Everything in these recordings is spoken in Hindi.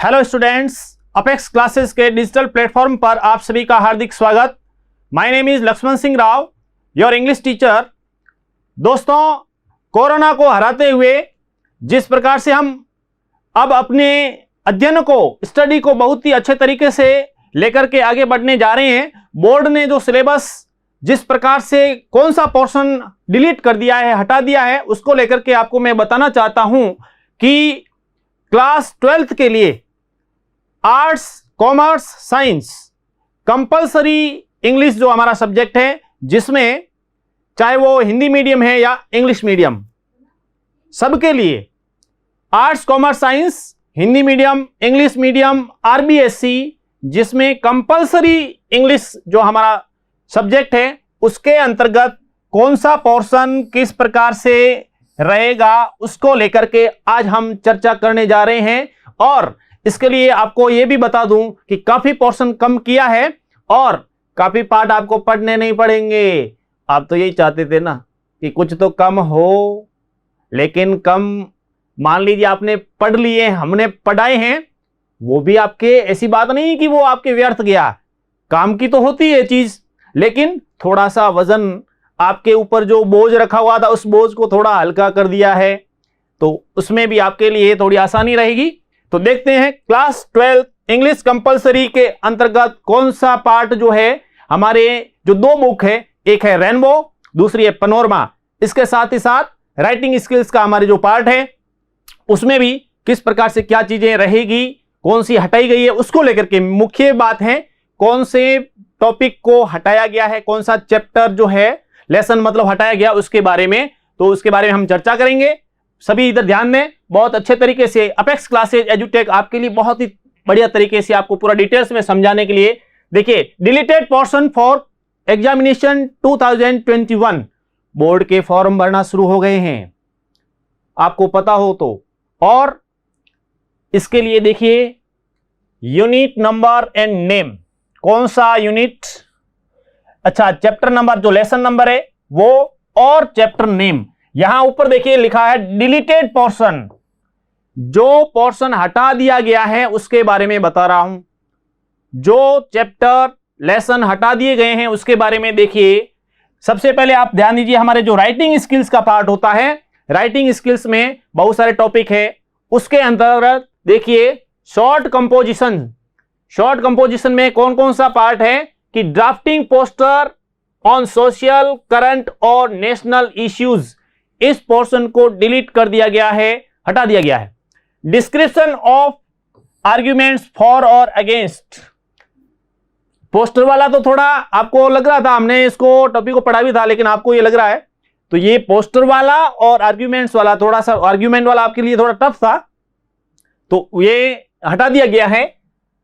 हेलो स्टूडेंट्स, अपेक्स क्लासेस के डिजिटल प्लेटफॉर्म पर आप सभी का हार्दिक स्वागत। My name is Lakshman Singh Rao, your English teacher. दोस्तों, कोरोना को हराते हुए जिस प्रकार से हम अब अपने अध्ययन को, स्टडी को बहुत ही अच्छे तरीके से लेकर के आगे बढ़ने जा रहे हैं, बोर्ड ने जो सिलेबस जिस प्रकार से कौन सा पोर्शन डिलीट कर दिया है, हटा दिया है, उसको लेकर के आपको मैं बताना चाहता हूं कि क्लास 12th के लिए arts, commerce, science compulsory English जो हमारा सब्जेक्ट है, जिसमें चाहे वो हिंदी मीडियम है या इंग्लिश मीडियम, सबके लिए arts, commerce, science, Hindi medium, English medium, RBSC, जिसमें कंपलसरी इंग्लिश जो हमारा सब्जेक्ट है, उसके अंतर्गत कौन सा पोर्शन किस प्रकार से रहेगा, उसको लेकर के आज हम चर्चा करने जा रहे हैं। और इसके लिए आपको यह भी बता दूं कि काफी पोर्शन कम किया है और काफी पार्ट आपको पढ़ने नहीं पड़ेंगे। आप तो यही चाहते थे ना कि कुछ तो कम हो, लेकिन कम मान लीजिए आपने पढ़ लिए, हमने पढ़ाए हैं, वो भी आपके ऐसी बात नहीं कि वो आपके व्यर्थ गया। काम की तो होती है चीज, लेकिन थोड़ा सा वजन आपके ऊपर जो बोझ रखा हुआ था, उस बोझ को थोड़ा हल्का कर दिया है, तो उसमें भी आपके लिए थोड़ी आसानी रहेगी। तो देखते हैं क्लास 12 इंग्लिश कंपलसरी के अंतर्गत कौन सा पार्ट जो है, हमारे जो दो बुक है, एक है रेनबो, दूसरी है पनोरमा। इसके साथ ही साथ राइटिंग स्किल्स का हमारे जो पार्ट है, उसमें भी किस प्रकार से क्या चीजें रहेगी, कौन सी हटाई गई है, उसको लेकर के मुख्य बात है कौन से टॉपिक को हटाया गया है, कौन सा चैप्टर जो है, लेसन मतलब हटाया गया, उसके बारे में। तो उसके बारे में हम चर्चा करेंगे। सभी इधर ध्यान दें, बहुत अच्छे तरीके से अपेक्स क्लासेज एजुटेक आपके लिए बहुत ही बढ़िया तरीके से आपको पूरा डिटेल्स में समझाने के लिए। देखिए, deleted portion for examination 2021, board के फॉर्म भरना शुरू हो गए हैं, आपको पता हो तो। और इसके लिए देखिए, यूनिट नंबर एंड नेम, कौन सा यूनिट, अच्छा चैप्टर नंबर, जो लेसन नंबर है वो, और चैप्टर नेम। यहां ऊपर देखिए लिखा है डिलीटेड पोर्शन, जो पोर्शन हटा दिया गया है उसके बारे में बता रहा हूं। जो चैप्टर लेसन हटा दिए गए हैं उसके बारे में देखिए। सबसे पहले आप ध्यान दीजिए, हमारे जो राइटिंग स्किल्स का पार्ट होता है, राइटिंग स्किल्स में बहुत सारे टॉपिक है, उसके अंतर्गत देखिए शॉर्ट कंपोजिशन। शॉर्ट कंपोजिशन में कौन कौन सा पार्ट है कि drafting poster on social, current और नेशनल इश्यूज, इस पोर्शन को डिलीट कर दिया गया है, हटा दिया गया है। डिस्क्रिप्शन ऑफ आर्ग्यूमेंट्स फॉर और अगेंस्ट, पोस्टर वाला तो थोड़ा आपको लग रहा था, हमने इसको टॉपिक को पढ़ा भी था, लेकिन आपको ये लग रहा है, तो ये पोस्टर वाला और आर्ग्यूमेंट्स वाला, थोड़ा सा आर्ग्यूमेंट वाला आपके लिए थोड़ा टफ था, तो ये हटा दिया गया है।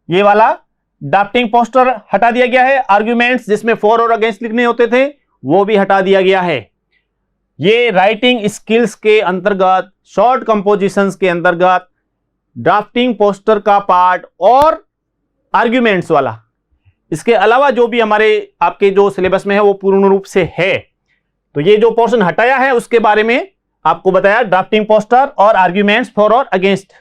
ये वाला ड्राफ्टिंग पोस्टर हटा दिया गया है। आर्ग्यूमेंट्स जिसमें फॉर और अगेंस्ट लिखने होते थे, वो भी हटा दिया गया है। ये राइटिंग स्किल्स के अंतर्गत, शॉर्ट कंपोजिशंस के अंतर्गत ड्राफ्टिंग पोस्टर का पार्ट और आर्ग्यूमेंट्स वाला। इसके अलावा जो भी हमारे आपके जो सिलेबस में है वो पूर्ण रूप से है। तो ये जो पोर्शन हटाया है उसके बारे में आपको बताया, ड्राफ्टिंग पोस्टर और आर्ग्यूमेंट्स फॉर और अगेंस्ट।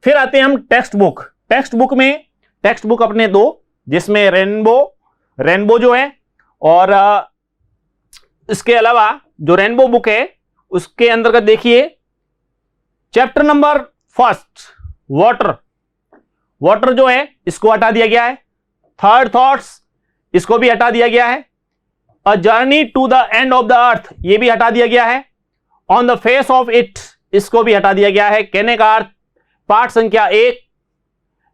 फिर आते हैं हम टेक्स्ट बुक। टेक्स्ट बुक में टेक्स्ट बुक अपने दो, जिसमें रेनबो जो है, और इसके अलावा जो रेनबो बुक है उसके अंतर्गत देखिए चैप्टर नंबर फर्स्ट वाटर जो है इसको हटा दिया गया है। थर्ड थॉट्स, इसको भी हटा दिया गया है। A journey to the end of the earth, ये भी हटा दिया गया है। On the face of it, इसको भी हटा दिया गया है। कहने का अर्थ, पाठ संख्या 1,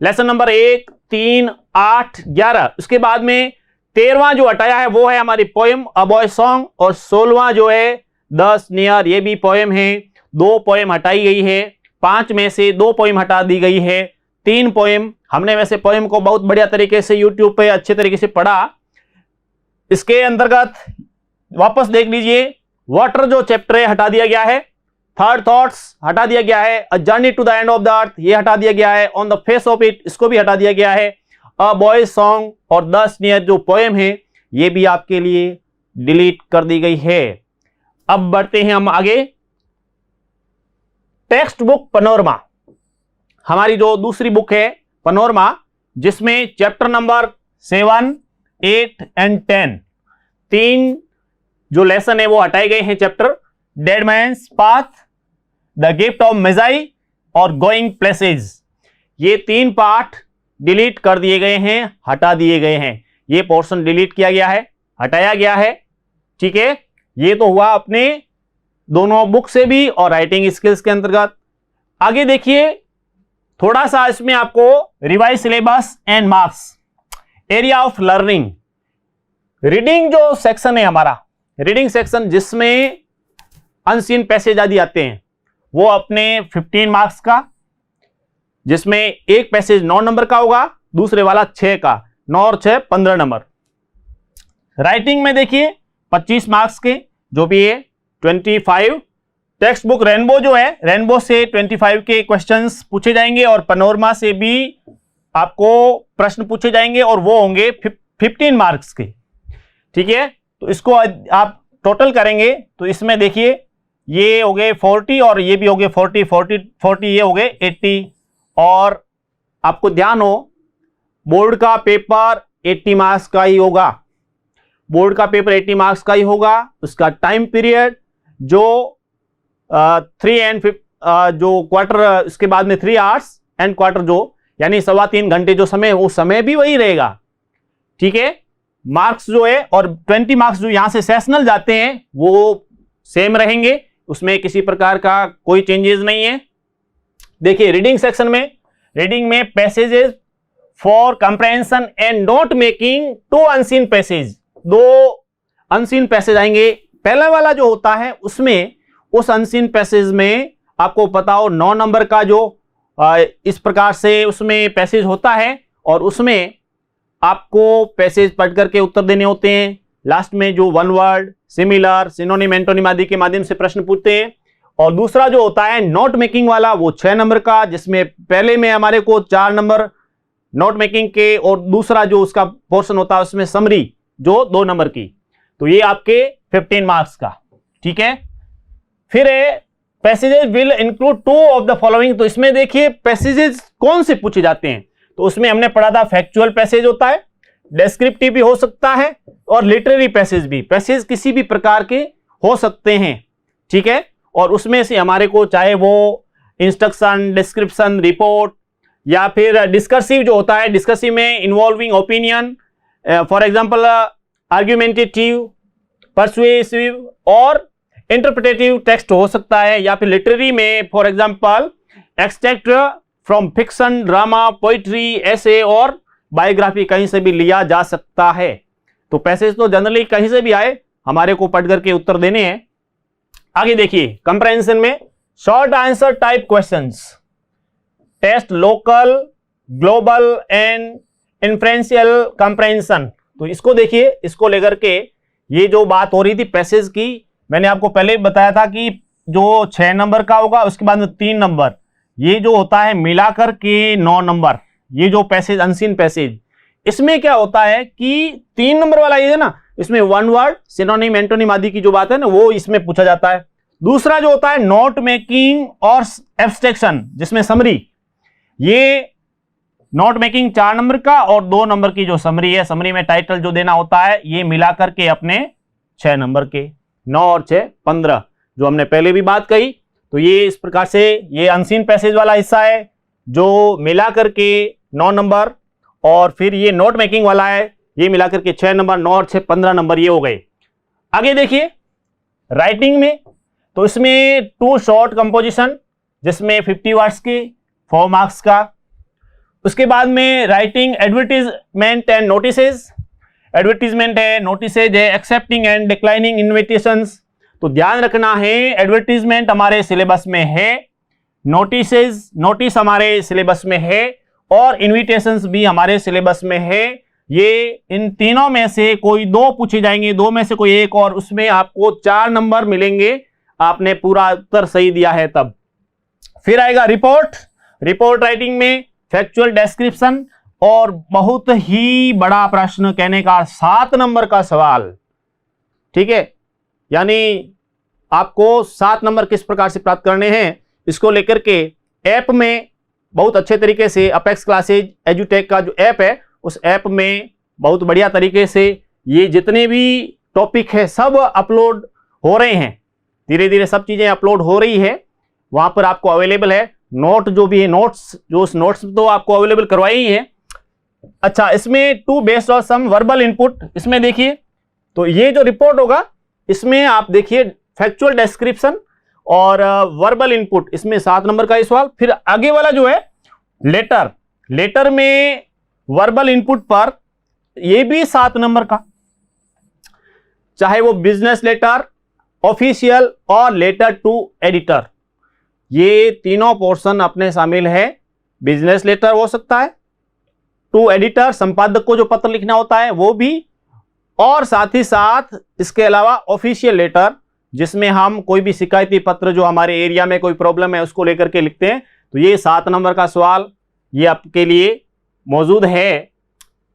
लेसन नंबर 1, 3, 8, 11। उसके बाद में 13वां जो हटाया है वो है हमारी पोएम अ बॉय सॉन्ग, और 16वां जो है 10 नियर, ये भी पोएम है। 2 पोएम हटाई गई है, 5 में से 2 पोएम हटा दी गई है। 3 पोएम, हमने वैसे पोएम को बहुत बढ़िया तरीके से यूट्यूब पे अच्छे तरीके से पढ़ा। इसके अंतर्गत वापस देख लीजिए, वाटर जो चैप्टर है हटा दिया गया है। थर्ड थॉट्स हटा दिया गया है। A journey to the end of the earth, ये हटा दिया गया है। On the face of it, इसको भी हटा दिया गया है। अ बॉयज सॉन्ग और 10 नियर जो पोएम है, ये भी आपके लिए डिलीट कर दी गई है। अब बढ़ते हैं हम आगे। टेक्स्ट बुक पनोरमा, हमारी जो दूसरी बुक है पनोरमा, जिसमें चैप्टर नंबर 7, 8 एंड 10 तीन जो लेसन है वो हटाए गए हैं। Chapter dead man's path, the gift of Magi और गोइंग प्लेसेस, ये 3 पार्ट डिलीट कर दिए गए हैं, हटा दिए गए हैं। ये पोर्शन डिलीट किया गया है, हटाया गया है। ठीक है, ये तो हुआ अपने दोनों बुक से भी और राइटिंग स्किल्स के अंतर्गत। आगे देखिए, थोड़ा सा इसमें आपको revise syllabus and marks, area of learning, reading जो सेक्शन है हमारा, रीडिंग सेक्शन जिसमें अनसीन पैसेज आदि आते हैं, वो अपने 15 मार्क्स का, जिसमें एक पैसेज 9 नंबर का होगा, दूसरे वाला 6 का, 9 और 6 15 नंबर। राइटिंग में देखिए 25 मार्क्स के, जो भी है 25। टेक्स्ट बुक रेनबो जो है, रेनबो से 25 के क्वेश्चंस पूछे जाएंगे और पनोरमा से भी आपको प्रश्न पूछे जाएंगे और वो होंगे 15 मार्क्स के। ठीक है, तो इसको आप टोटल करेंगे तो इसमें देखिए ये हो गए 40 और ये भी हो गए 40 ये हो गए 80। और आपको ध्यान हो, बोर्ड का पेपर 80 मार्क्स का ही होगा, बोर्ड का पेपर 80 मार्क्स का ही होगा। उसका टाइम पीरियड जो 3 एंड 5 जो क्वार्टर, इसके बाद में 3 आवर्स एंड क्वार्टर, जो यानी 3.25 घंटे जो समय, वो समय भी वही रहेगा। ठीक है, मार्क्स जो है और 20 मार्क्स जो यहां से सेशनल जाते हैं वो सेम रहेंगे, उसमें किसी प्रकार का कोई चेंजेस नहीं है। देखिए रीडिंग सेक्शन में, रीडिंग में passages for comprehension and note making, 2 unseen passage, 2 unseen passage आएंगे। पहला वाला जो होता है उसमें, उस अनसीन पैसेज में आपको पता हो 9 नंबर का जो इस प्रकार से उसमें पैसेज होता है और उसमें आपको पैसेज पढ़ करके उत्तर देने होते हैं। लास्ट में जो 1 वर्ड, सिमिलर, सिनोनिम, एंटोनिम आदि के माध्यम से प्रश्न पूछते हैं। और दूसरा जो होता है नोट मेकिंग वाला, वो 6 नंबर का, जिसमें पहले में हमारे को 4 नंबर नोट मेकिंग के और दूसरा जो उसका पोर्शन होता है उसमें समरी जो 2 नंबर की, तो ये आपके 15 मार्क्स का। ठीक है, फिर passages will include 2 of the following, तो इसमें देखिए पैसेजेस कौन से पूछे जाते हैं, तो उसमें हमने पढ़ा था फैक्चुअल पैसेज होता है, डेस्क्रिप्टिव भी हो सकता है और लिटरेरी पैसेज भी, पैसेज किसी भी प्रकार के हो सकते हैं। ठीक है, और उसमें से हमारे को चाहे वो इंस्ट्रक्शन, डिस्क्रिप्शन, रिपोर्ट या फिर डिस्कसिव जो होता है, डिस्कसिव में involving opinion, for example argumentative, persuasive और इंटरप्रिटेटिव टेक्स्ट हो सकता है, या फिर लिटरेरी में for example extract from fiction, drama, poetry, ऐसे और बायोग्राफी कहीं से भी लिया जा सकता है। तो पैसेज तो जनरली कहीं से भी आए, हमारे को पढ़ करके उत्तर देने हैं। आगे देखिए कंप्रहेंशन में short answer type questions, test local, global and inferential comprehension. तो इसको देखिए, इसको लेकर के ये जो बात हो रही थी पैसेज की, मैंने आपको पहले बताया था कि जो 6 नंबर का होगा उसके बाद में 3 नंबर, ये जो होता है मिलाकर के 9 नंबर, ये जो पैसेज अनसीन पैसेज, इसमें क्या होता है कि 3 नंबर वाला ये है ना, इसमें 1 वर्ड, सिनोनिम, एंटोनिम आदि की जो बात है ना, वो इसमें पूछा जाता है। दूसरा जो होता है नोट मेकिंग और एब्स्ट्रैक्शन, जिसमें समरी, ये नोट मेकिंग 4 नंबर का और 2 नंबर की जो समरी है, समरी में टाइटल जो देना होता है, ये मिलाकर के अपने 6 नंबर के, 9 और 6 15, जो हमने पहले भी बात कही। तो ये इस प्रकार से ये अनसीन पैसेज वाला हिस्सा है जो मिला करके 9 नंबर, और फिर ये नोट मेकिंग वाला है, ये मिला करके 6 नंबर, 9 और 6 15 नंबर ये हो गए। आगे देखिए राइटिंग में, तो इसमें 2 शॉर्ट कंपोजिशन जिसमें 50 वर्ड्स के 4 मार्क्स का। उसके बाद में writing advertisement and notices, advertisement है, नोटिसेज है, एक्सेप्टिंग एंड डिक्लाइनिंग इन्विटेशंस। तो ध्यान रखना है, एडवर्टीजमेंट हमारे सिलेबस में है, नोटिस हमारे सिलेबस में है और इन्विटेशंस भी हमारे सिलेबस में है। ये इन तीनों में से कोई 2 पूछे जाएंगे, 2 में से कोई एक, और उसमें आपको 4 नंबर मिलेंगे, आपने पूरा उत्तर सही दिया है तब। फिर आएगा रिपोर्ट, रिपोर्ट राइटिंग में फैक्चुअल डिस्क्रिप्शन और बहुत ही बड़ा प्रश्न, कहने का 7 नंबर का सवाल। ठीक है, यानी आपको 7 नंबर किस प्रकार से प्राप्त करने हैं, इसको लेकर के ऐप में बहुत अच्छे तरीके से अपेक्स क्लासेज एजुटेक का जो ऐप है उस ऐप में बहुत बढ़िया तरीके से ये जितने भी टॉपिक है सब अपलोड हो रहे हैं, धीरे धीरे सब चीजें अपलोड हो रही है, वहां पर आपको अवेलेबल है। नोट जो भी है, नोट्स जो उस नोट्स तो आपको अवेलेबल करवाई ही है। अच्छा, इसमें two based on some verbal input, इसमें देखिए तो ये जो रिपोर्ट होगा इसमें आप देखिए फैक्चुअल डिस्क्रिप्शन और वर्बल इनपुट, इसमें 7 नंबर का सवाल। फिर आगे वाला जो है लेटर, लेटर में वर्बल इनपुट पर ये भी 7 नंबर का, चाहे वो बिजनेस लेटर, ऑफिशियल और लेटर टू एडिटर, ये तीनों पोर्शन अपने शामिल है। बिजनेस लेटर हो सकता है, टू एडिटर संपादक को जो पत्र लिखना होता है वो भी, और साथ ही साथ इसके अलावा ऑफिशियल लेटर जिसमें हम कोई भी शिकायती पत्र जो हमारे एरिया में कोई प्रॉब्लम है उसको लेकर के लिखते हैं, तो ये 7 नंबर का सवाल ये आपके लिए मौजूद है।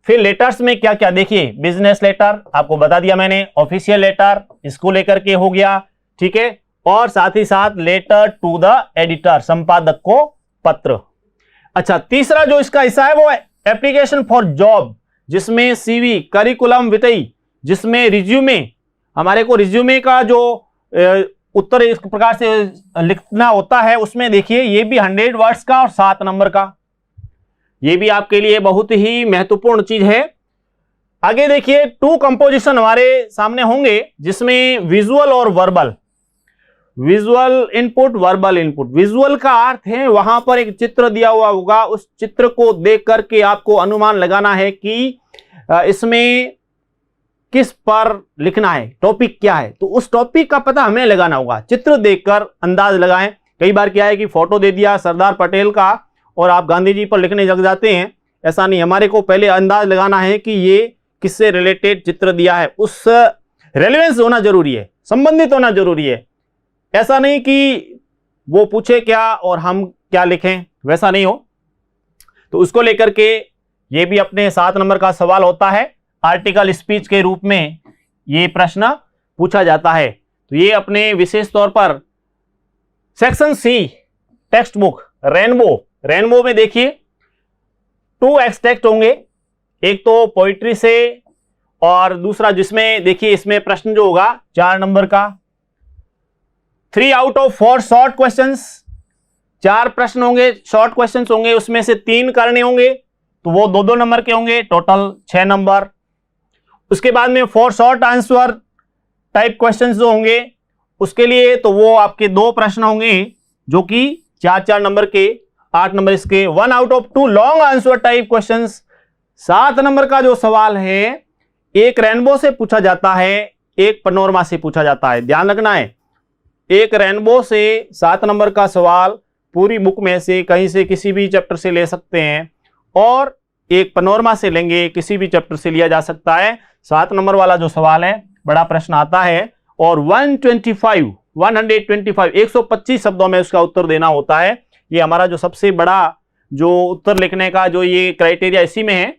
फिर लेटर्स में क्या क्या देखिए, बिजनेस लेटर आपको बता दिया मैंने, ऑफिशियल लेटर इसको लेकर के हो गया, ठीक है, और साथ ही साथ लेटर टू द एडिटर संपादक को पत्र। अच्छा, तीसरा जो इसका हिस्सा है वो है एप्लीकेशन फॉर जॉब, जिसमें सीवी, करिकुलम विटाई, जिसमें रिज्यूमे, हमारे को रिज्यूमे का जो उत्तर इस प्रकार से लिखना होता है, उसमें देखिए ये भी 100 वर्ड्स का और 7 नंबर का, ये भी आपके लिए बहुत ही महत्वपूर्ण चीज है। आगे देखिए टू कंपोजिशन हमारे सामने होंगे जिसमें विजुअल और verbal, visual input, verbal input. Visual का अर्थ है वहां पर एक चित्र दिया हुआ होगा, उस चित्र को देख करके आपको अनुमान लगाना है कि इसमें किस पर लिखना है, टॉपिक क्या है, तो उस टॉपिक का पता हमें लगाना होगा। चित्र देखकर अंदाज लगाएं। कई बार क्या है कि फोटो दे दिया सरदार पटेल का और आप गांधी जी पर लिखने लग जाते हैं, ऐसा नहीं, हमारे को पहले अंदाज लगाना है कि ये किससे रिलेटेड चित्र दिया है, उस रेलेवेंस होना जरूरी है, संबंधित होना जरूरी है। ऐसा नहीं कि वो पूछे क्या और हम क्या लिखें, वैसा नहीं हो। तो उसको लेकर के ये भी अपने 7 नंबर का सवाल होता है, आर्टिकल स्पीच के रूप में ये प्रश्न पूछा जाता है। तो ये अपने विशेष तौर पर section C textbook rainbow, rainbow में देखिए 2 एक्सट्रैक्ट होंगे, एक तो पोइट्री से और दूसरा जिसमें देखिए इसमें प्रश्न जो होगा 4 नंबर का। 3 आउट ऑफ 4 शॉर्ट क्वेश्चंस, 4 प्रश्न होंगे, शॉर्ट क्वेश्चंस होंगे, उसमें से 3 करने होंगे तो वो 2-2 नंबर के होंगे, टोटल 6 नंबर। उसके बाद में 4 शॉर्ट आंसर टाइप क्वेश्चंस जो होंगे उसके लिए तो वो आपके 2 प्रश्न होंगे जो कि 4-4 नंबर के, 8 नंबर इसके। 1 out of 2 long answer type questions, 7 number का जो सवाल है एक रेनबो से पूछा जाता है, एक पैनोरमा से पूछा जाता है, ध्यान रखना है। एक रेनबो से 7 नंबर का सवाल पूरी बुक में से कहीं से किसी भी चैप्टर से ले सकते हैं, और एक पैनोरमा से लेंगे, किसी भी चैप्टर से लिया जा सकता है। 7 नंबर वाला जो सवाल है बड़ा प्रश्न आता है और 125 125 शब्दों में उसका उत्तर देना होता है। ये हमारा जो सबसे बड़ा जो उत्तर लिखने का जो ये क्राइटेरिया इसी में है।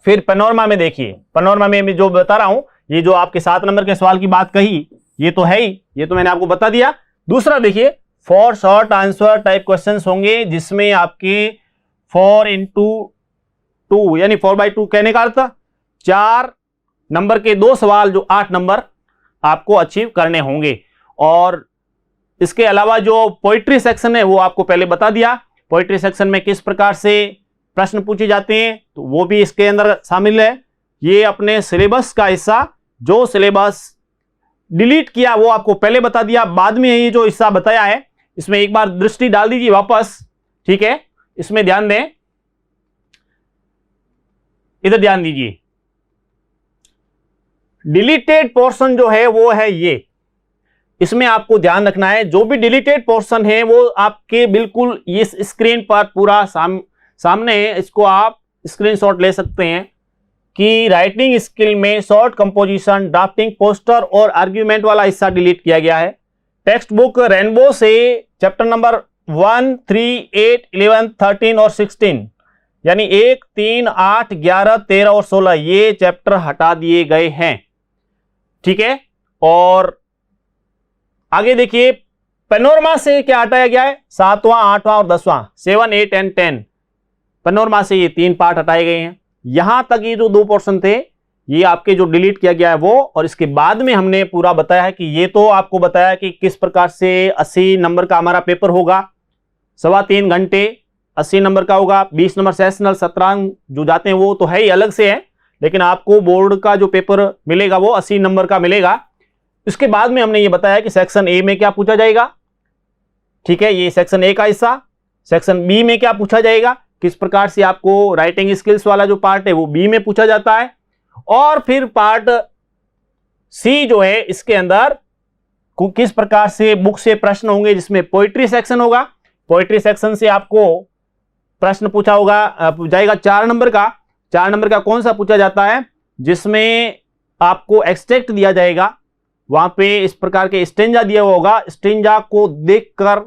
फिर पैनोरमा में देखिए, पैनोरमा में मैं जो बता रहा हूं, ये जो आपके 7 नंबर के सवाल की बात कही ये तो है ही, ये तो मैंने आपको बता दिया। दूसरा देखिए 4 शॉर्ट आंसर टाइप क्वेश्चंस होंगे जिसमें आपके 4 into 2 यानी 4/2 कहने का अर्थ 4 नंबर के 2 सवाल जो 8 नंबर आपको अचीव करने होंगे। और इसके अलावा जो पोइट्री सेक्शन है वो आपको पहले बता दिया, पोइट्री सेक्शन में किस प्रकार से प्रश्न पूछे जाते हैं तो वो भी इसके अंदर शामिल है। ये अपने सिलेबस का हिस्सा, जो सिलेबस डिलीट किया वो आपको पहले बता दिया, बाद में ये जो हिस्सा बताया है इसमें एक बार दृष्टि डाल दीजिए वापस, ठीक है, इसमें ध्यान दें, इधर ध्यान दीजिए। डिलीटेड पोर्शन जो है वो है ये, इसमें आपको ध्यान रखना है जो भी डिलीटेड पोर्शन है वो आपके बिल्कुल इस स्क्रीन पर पूरा सामने है, इसको आप स्क्रीनशॉट ले सकते हैं कि राइटिंग स्किल में शॉर्ट कंपोजिशन, ड्राफ्टिंग, पोस्टर और आर्ग्यूमेंट वाला हिस्सा डिलीट किया गया है। टेक्स्ट बुक रेनबो से चैप्टर नंबर 1, 3, 8, 11, 13 और 16 यानी 1, 3, 8, 11, 13 और 16 ये चैप्टर हटा दिए गए हैं, ठीक है। और आगे देखिए पैनोरमा से क्या हटाया गया है? 7वां, 8वां और 10वां, 7, 8 एंड 10। पैनोरमा से ये 3 पार्ट हटाए गए हैं। यहां तक ये जो 2 पोर्शन थे ये आपके जो डिलीट किया गया है वो, और इसके बाद में हमने पूरा बताया है कि ये तो आपको बताया कि किस प्रकार से 80 नंबर का हमारा पेपर होगा, 3.25 घंटे 80 नंबर का होगा। 20 नंबर सेशनल, 17 जो जाते हैं वो तो है ही अलग से है, लेकिन आपको बोर्ड का जो पेपर मिलेगा वो 80 नंबर का मिलेगा। इसके बाद में हमने ये बताया कि सेक्शन ए में क्या पूछा जाएगा, ठीक है, ये सेक्शन ए का हिस्सा। सेक्शन बी में क्या पूछा जाएगा, किस प्रकार से आपको राइटिंग स्किल्स वाला जो पार्ट है वो बी में पूछा जाता है। और फिर पार्ट सी जो है इसके अंदर किस प्रकार से बुक से प्रश्न होंगे, जिसमें पोइट्री सेक्शन होगा। पोइट्री सेक्शन से आपको प्रश्न पूछा होगा जाएगा 4 नंबर का। 4 नंबर का कौन सा पूछा जाता है, जिसमें आपको एक्सट्रैक्ट दिया जाएगा, वहां पे इस प्रकार के स्टेंजा दिया हुआ होगा। स्टेंजा को देखकर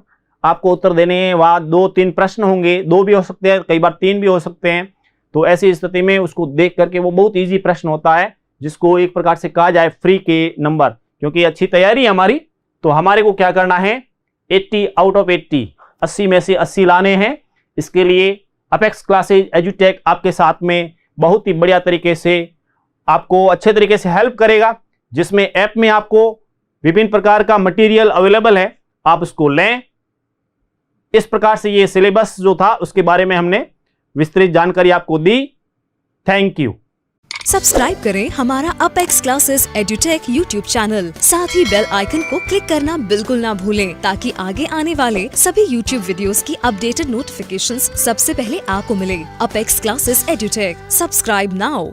आपको उत्तर देने हैं। वहां 2-3 प्रश्न होंगे, 2 भी हो सकते हैं, कई बार 3 भी हो सकते हैं। तो ऐसी स्थिति में उसको देख करके वो बहुत इजी प्रश्न होता है, जिसको एक प्रकार से कहा जाए फ्री के नंबर। क्योंकि अच्छी तैयारी है हमारी, तो हमारे को क्या करना है, 80 आउट ऑफ 80, 80 में से 80 लाने हैं। इसके लिए अपेक्स क्लासेज एजुटेक आपके साथ में बहुत ही बढ़िया तरीके से आपको अच्छे तरीके से हेल्प करेगा, जिसमें ऐप में आपको विभिन्न प्रकार का मटेरियल अवेलेबल है, आप उसको लें। इस प्रकार से ये सिलेबस जो था उसके बारे में हमने विस्तृत जानकारी आपको दी। Thank you. सब्सक्राइब करें हमारा apex classes edutech YouTube channel, साथ ही बेल आइकन को क्लिक करना बिल्कुल ना भूलें, ताकि आगे आने वाले सभी यूट्यूब वीडियोस की अपडेटेड नोटिफिकेशंस सबसे पहले आपको मिले। Apex classes edutech, subscribe now.